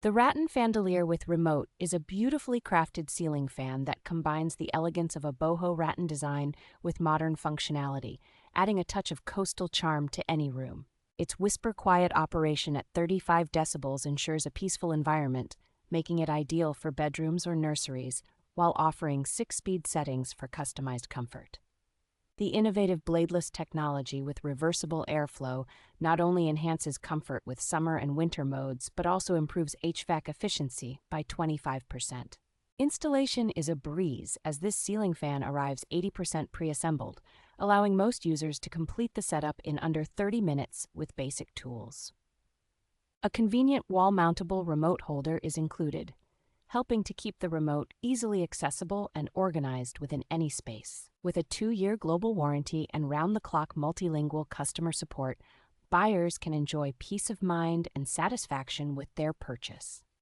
The Rattan Fandelier with remote is a beautifully crafted ceiling fan that combines the elegance of a boho rattan design with modern functionality, adding a touch of coastal charm to any room. Its whisper-quiet operation at 35 decibels ensures a peaceful environment, making it ideal for bedrooms or nurseries, while offering 6-speed settings for customized comfort. The innovative Bladeless technology with reversible airflow not only enhances comfort with summer and winter modes, but also improves HVAC efficiency by 25%. Installation is a breeze as this ceiling fan arrives 80% pre-assembled, allowing most users to complete the setup in under 30 minutes with basic tools. A convenient wall-mountable remote holder is included, helping to keep the remote easily accessible and organized within any space. With a 2-year global warranty and round-the-clock multilingual customer support, buyers can enjoy peace of mind and satisfaction with their purchase.